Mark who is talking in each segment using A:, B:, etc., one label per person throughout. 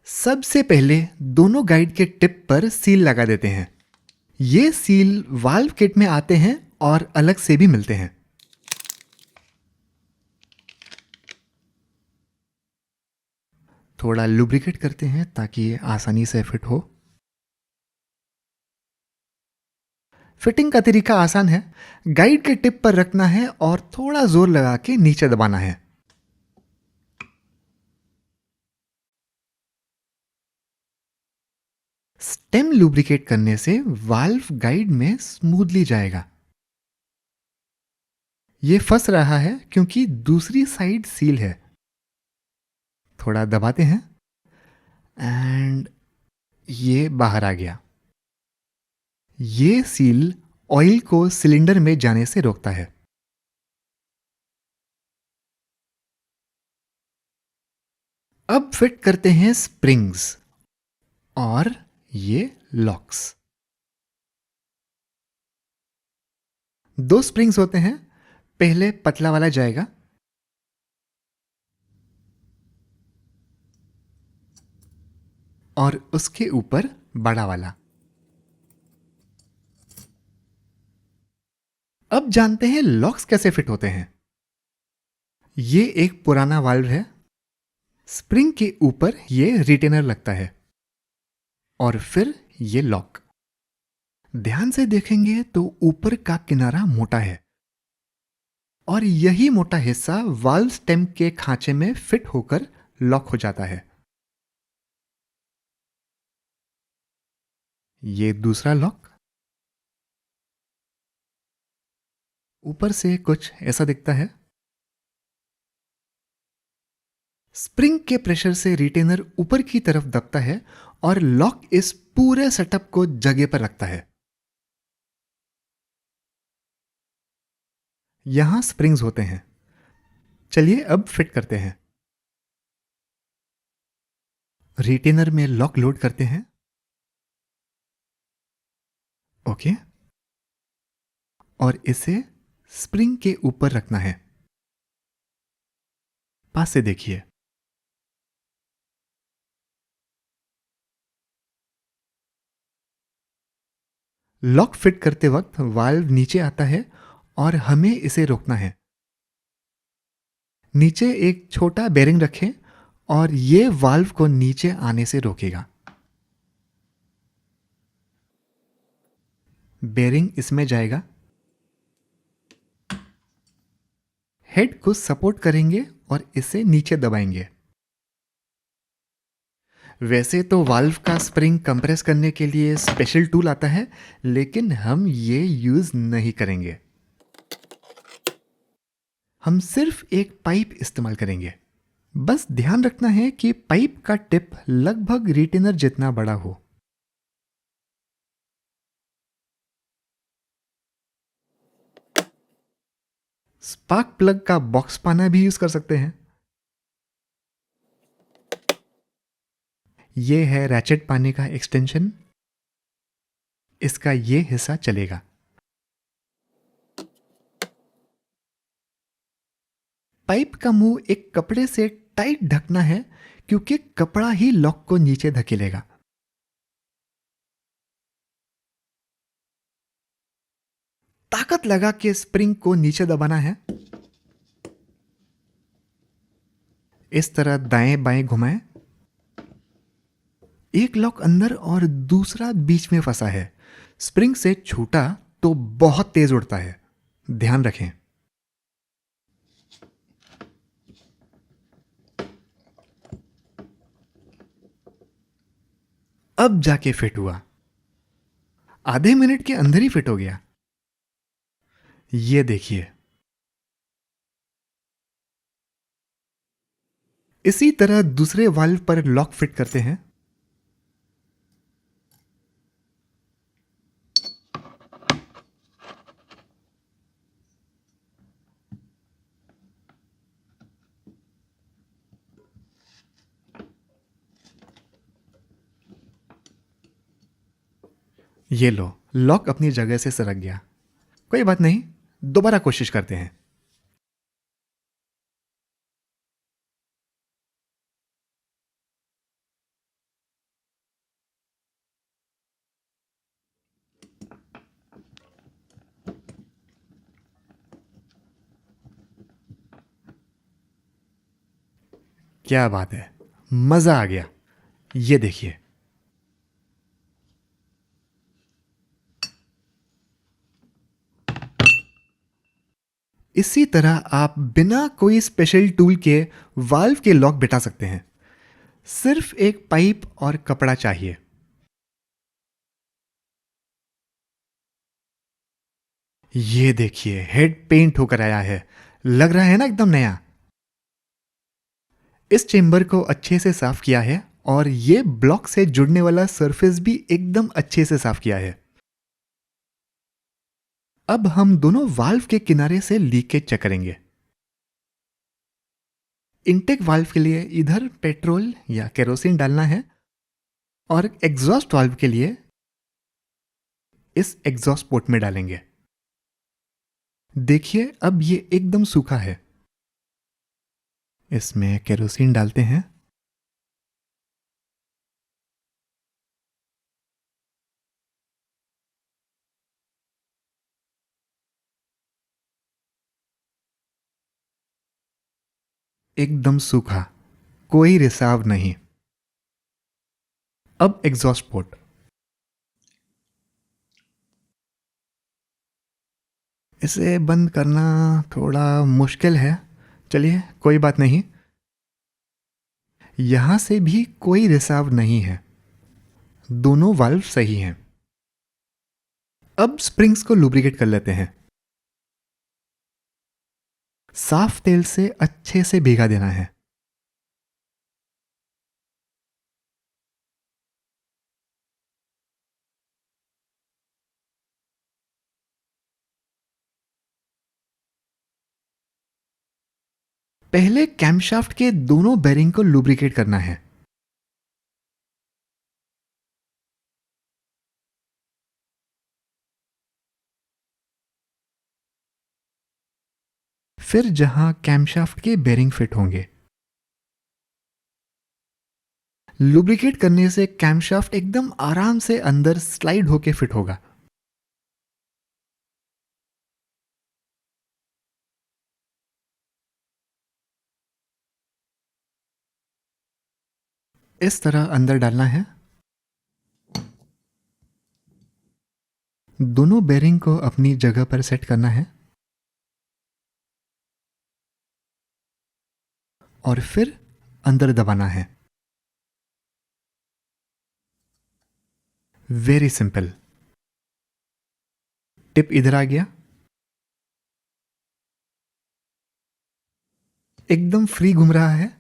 A: सबसे पहले दोनों गाइड के टिप पर सील लगा देते हैं। ये सील वाल्व किट में आते हैं और अलग से भी मिलते हैं। थोड़ा लुब्रिकेट करते हैं ताकि ये आसानी से फिट हो। फिटिंग का तरीका आसान है। गाइड के टिप पर रखना है और थोड़ा जोर लगा के नीचे दबाना है। स्टेम लुब्रिकेट करने से वाल्व गाइड में स्मूथली जाएगा। ये फंस रहा है क्योंकि दूसरी साइड सील है। थोड़ा दबाते हैं एंड ये बाहर आ गया। ये सील ऑयल को सिलेंडर में जाने से रोकता है। अब फिट करते हैं स्प्रिंग्स और ये लॉक्स। दो स्प्रिंग्स होते हैं। पहले पतला वाला जाएगा और उसके ऊपर बड़ा वाला। अब जानते हैं लॉक्स कैसे फिट होते हैं। ये एक पुराना वाल्व है। स्प्रिंग के ऊपर ये रिटेनर लगता है और फिर ये लॉक। ध्यान से देखेंगे तो ऊपर का किनारा मोटा है और यही मोटा हिस्सा वाल्व स्टेम के खांचे में फिट होकर लॉक हो जाता है। ये दूसरा लॉक ऊपर से कुछ ऐसा दिखता है। स्प्रिंग के प्रेशर से रिटेनर ऊपर की तरफ दबता है और लॉक इस पूरे सेटअप को जगह पर रखता है। यहां स्प्रिंग्स होते हैं। चलिए अब फिट करते हैं। रिटेनर में लॉक लोड करते हैं। ओके, और इसे स्प्रिंग के ऊपर रखना है। पास से देखिए। लॉक फिट करते वक्त वाल्व नीचे आता है और हमें इसे रोकना है। नीचे एक छोटा बेरिंग रखें और यह वाल्व को नीचे आने से रोकेगा। बेरिंग इसमें जाएगा। हेड को सपोर्ट करेंगे और इसे नीचे दबाएंगे। वैसे तो वाल्व का स्प्रिंग कंप्रेस करने के लिए स्पेशल टूल आता है, लेकिन हम ये यूज नहीं करेंगे। हम सिर्फ एक पाइप इस्तेमाल करेंगे। बस ध्यान रखना है कि पाइप का टिप लगभग रिटेनर जितना बड़ा हो। स्पार्क प्लग का बॉक्स पाना भी यूज कर सकते हैं। यह है रैचेट पाने का एक्सटेंशन। इसका यह हिस्सा चलेगा। पाइप का मुंह एक कपड़े से टाइट ढकना है क्योंकि कपड़ा ही लॉक को नीचे धकेलेगा। ताकत लगा के स्प्रिंग को नीचे दबाना है। इस तरह दाएं बाएं घुमाएं। एक लॉक अंदर और दूसरा बीच में फंसा है। स्प्रिंग से छूटा तो बहुत तेज उड़ता है, ध्यान रखें। अब जाके फिट हुआ। आधे मिनट के अंदर ही फिट हो गया। ये देखिए। इसी तरह दूसरे वाल्व पर लॉक फिट करते हैं। ये लो, लॉक अपनी जगह से सरक गया। कोई बात नहीं, दोबारा कोशिश करते हैं। क्या बात है, मजा आ गया। ये देखिए। इसी तरह आप बिना कोई स्पेशल टूल के वाल्व के लॉक बिठा सकते हैं। सिर्फ एक पाइप और कपड़ा चाहिए। ये देखिए, हेड पेंट होकर आया है। लग रहा है ना एकदम नया। इस चेंबर को अच्छे से साफ किया है और ये ब्लॉक से जुड़ने वाला सरफेस भी एकदम अच्छे से साफ किया है। अब हम दोनों वाल्व के किनारे से लीकेज चेक करेंगे। इनटेक वाल्व के लिए इधर पेट्रोल या केरोसिन डालना है और एग्जॉस्ट वाल्व के लिए इस एग्जॉस्ट पोर्ट में डालेंगे। देखिए, अब ये एकदम सूखा है। इसमें केरोसिन डालते हैं। एकदम सूखा, कोई रिसाव नहीं। अब एग्जॉस्ट पोर्ट। इसे बंद करना थोड़ा मुश्किल है। चलिए, कोई बात नहीं। यहां से भी कोई रिसाव नहीं है। दोनों वाल्व सही हैं। अब स्प्रिंग्स को लुब्रिकेट कर लेते हैं। साफ तेल से अच्छे से भिगा देना है। पहले कैमशाफ्ट के दोनों बेरिंग को लुब्रिकेट करना है। फिर जहां कैमशाफ्ट के बेरिंग फिट होंगे। लुब्रिकेट करने से कैमशाफ्ट एकदम आराम से अंदर स्लाइड होके फिट होगा। इस तरह अंदर डालना है। दोनों बेरिंग को अपनी जगह पर सेट करना है और फिर अंदर दबाना है। Very simple. टिप इधर आ गया। एकदम फ्री घूम रहा है।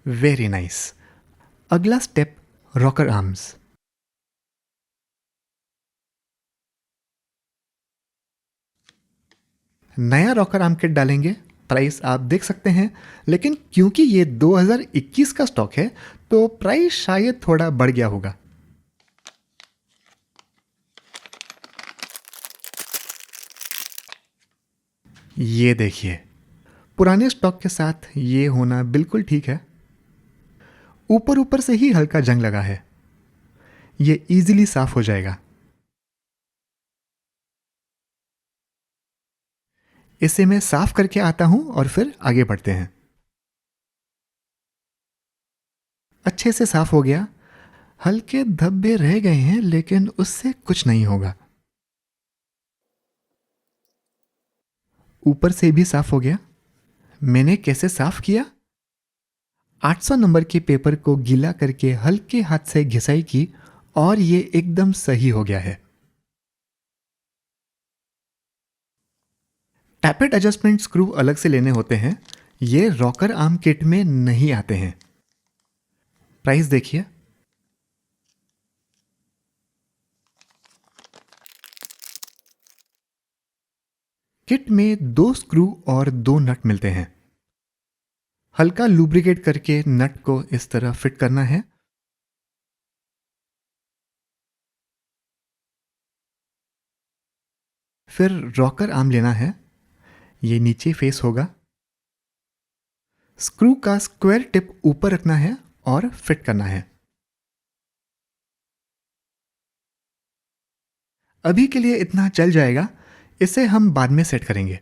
A: Very nice. अगला स्टेप, रॉकर आर्म्स। नया रॉकर आर्म किट डालेंगे। प्राइस आप देख सकते हैं, लेकिन क्योंकि ये 2021 का स्टॉक है तो प्राइस शायद थोड़ा बढ़ गया होगा। ये देखिए, पुराने स्टॉक के साथ ये होना बिल्कुल ठीक है। ऊपर ऊपर से ही हल्का जंग लगा है। ये इजीली साफ हो जाएगा। इसे मैं साफ करके आता हूं और फिर आगे बढ़ते हैं। अच्छे से साफ हो गया। हल्के धब्बे रह गए हैं, लेकिन उससे कुछ नहीं होगा। ऊपर से भी साफ हो गया। मैंने कैसे साफ किया? 800 नंबर के पेपर को गीला करके हल्के हाथ से घिसाई की और ये एकदम सही हो गया है। टैपेट एडजस्टमेंट स्क्रू अलग से लेने होते हैं। ये रॉकर आर्म किट में नहीं आते हैं। प्राइस देखिए। किट में 2 स्क्रू और 2 नट मिलते हैं। हल्का लुब्रिकेट करके नट को इस तरह फिट करना है। फिर रॉकर आर्म लेना है। ये नीचे फेस होगा। स्क्रू का स्क्वायर टिप ऊपर रखना है और फिट करना है। अभी के लिए इतना चल जाएगा। इसे हम बाद में सेट करेंगे।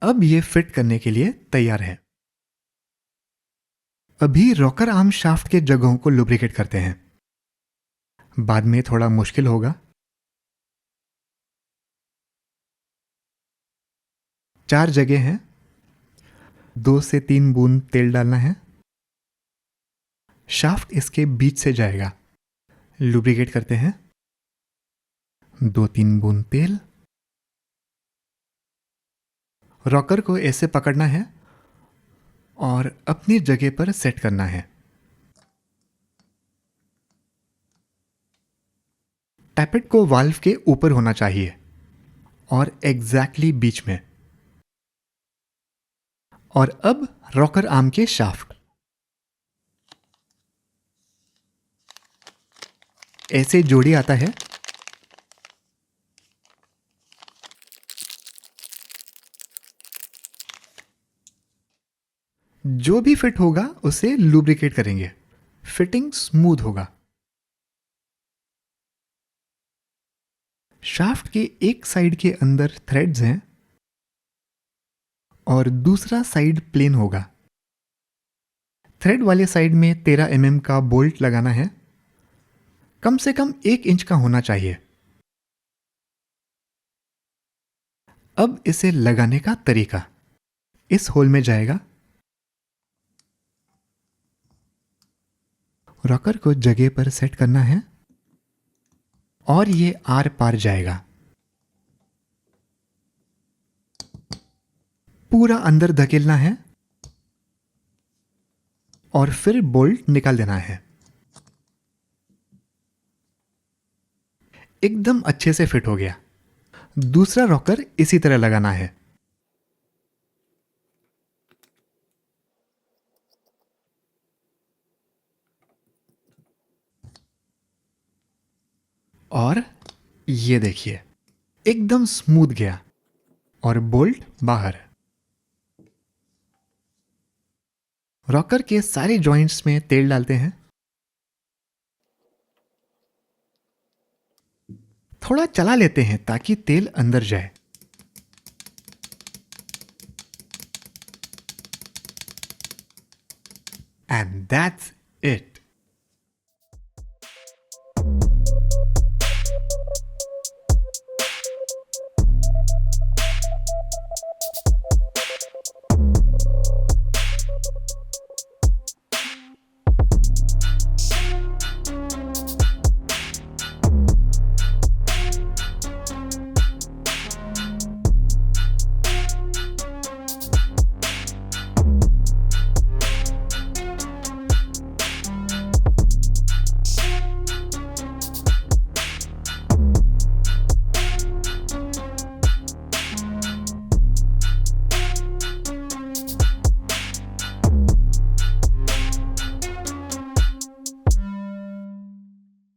A: अब ये फिट करने के लिए तैयार है। अभी रॉकर आर्म शाफ्ट के जगहों को लुब्रिकेट करते हैं। बाद में थोड़ा मुश्किल होगा। 4 जगह हैं। 2 से 3 बूंद तेल डालना है। शाफ्ट इसके बीच से जाएगा। लुब्रिकेट करते हैं। 2-3 बूंद तेल। रॉकर को ऐसे पकड़ना है और अपनी जगह पर सेट करना है। टैपेट को वाल्व के ऊपर होना चाहिए और एग्जैक्टली बीच में। और अब रॉकर आर्म के शाफ्ट ऐसे जोड़ी आता है। जो भी फिट होगा उसे लुब्रिकेट करेंगे। फिटिंग स्मूथ होगा। शाफ्ट के एक साइड के अंदर थ्रेड्स हैं और दूसरा साइड प्लेन होगा। थ्रेड वाले साइड में 13 mm का बोल्ट लगाना है। कम से कम 1 इंच का होना चाहिए। अब इसे लगाने का तरीका इस होल में जाएगा। रॉकर को जगह पर सेट करना है और ये आर पार जाएगा। पूरा अंदर धकेलना है और फिर बोल्ट निकाल देना है। एकदम अच्छे से फिट हो गया। दूसरा रॉकर इसी तरह लगाना है। और ये देखिए एकदम स्मूथ गया और बोल्ट बाहर। रॉकर के सारे जॉइंट्स में तेल डालते हैं। थोड़ा चला लेते हैं ताकि तेल अंदर जाए। And that's it.